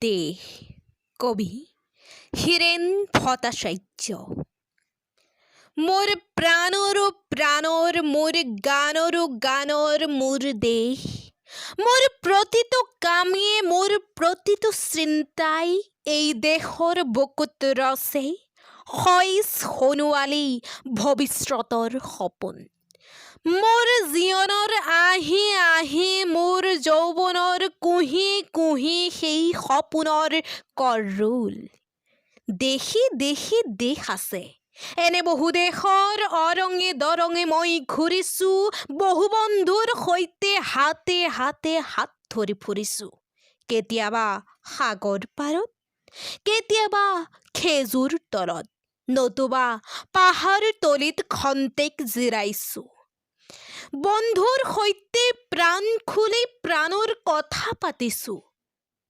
দেশ কবি হীৰেণ ভট্টাচাৰ্য। মোৰ প্ৰাণৰ মোৰ গানৰ মোৰ দেশ, মোৰ প্ৰতিটো কামে মোৰ প্ৰতিটো চিন্তাই এই দেশৰ বুকুত ৰচে শইচ সোণোৱালী ভৱিষ্যতৰ সপোন। মোৰ জীৱনৰ আহি মোৰ যৌৱনৰ কুহি সেই সপোনৰ কৰুল। দেশে দেশ আছে, এনে বহু দেশৰ অৰঙে দৰঙে মই ঘূৰিছো, বহু বন্ধুৰ সৈতে হাতে হাত ধৰি ফুৰিছো। কেতিয়াবা সাগৰ পাৰত, কেতিয়াবা খেজুৰ তলত, নতুবা পাহাৰ তলিত খন্তেক জিৰাইছো। বন্ধুৰ সৈতে প্ৰাণ খুলি প্ৰাণৰ কথা পাতিছো,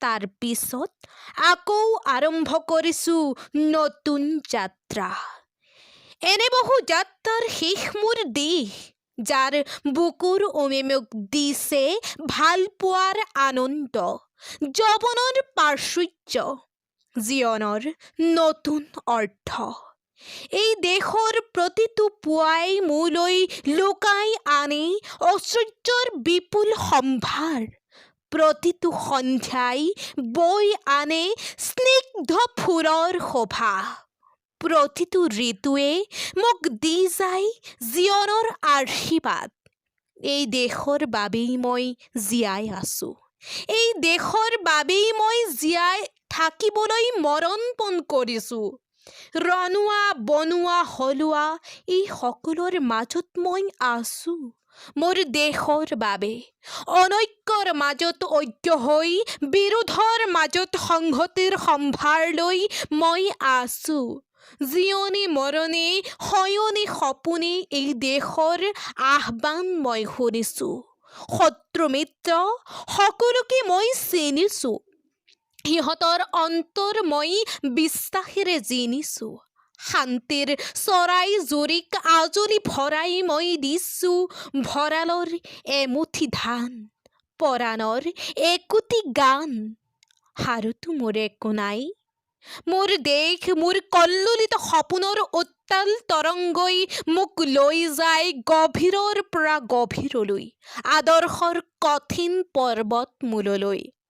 তাৰ পিছত আকৌ আৰম্ভ কৰিছো নতুন যাত্ৰা। এনে বহু যাত্ৰাৰ শেষ মোৰ দেশ, যাৰ বুকুৰ উমে মোক দিছে ভাল পোৱাৰ আনন্দ, যৌৱনৰ প্ৰাচুৰ্য, জীৱনৰ নতুন অৰ্থ। এই দেশৰ প্ৰতিটো পুৱাই মোলৈ লুকাই আনে ঐশ্বৰ্যৰ বিপুল সম্ভাৰ, প্ৰতিটো সন্ধ্যাই বৈ আনে স্নিগ্ধ ফুলৰ শোভা, প্ৰতিটো ঋতুৱে মোক দি যায় জীৱনৰ আশীৰ্বাদ। এই দেশৰ বাবেই মই জীয়াই আছো, এই দেশৰ বাবেই মই জীয়াই থাকিবলৈ মৰণ পণ কৰিছো। ৰনোৱা বনোৱা হলোৱা এই সকলোৰ মাজত মই আছো মোৰ দেশৰ বাবে। অনৈক্যৰ মাজত ঐক্য হৈ, বিৰোধৰ মাজত সংহতিৰ সম্ভাৰ লৈ মই আছো। জীৱনে মৰণে শয়নে সপোনে এই দেশৰ আহ্বান মই শুনিছো। শত্ৰু মিত্ৰ সকলোকে মই চিনিছো, সিহঁতৰ অন্তৰ মই বিশ্বাসেৰে জিনিছো। শান্তিৰ চৰাই জুৰিক আজলি ভৰাই মই দিছো ভঁৰালৰ এমুঠি ধান, পৰাণৰ একোটি গান। হাৰুতো মোৰ একো নাই, মোৰ দেশ মোৰ কল্লোলিত সপোনৰ উত্তাল তৰংগই মোক লৈ যায় গভীৰৰ পৰা গভীৰলৈ, আদৰ্শৰ কঠিন পৰ্বত মূললৈ।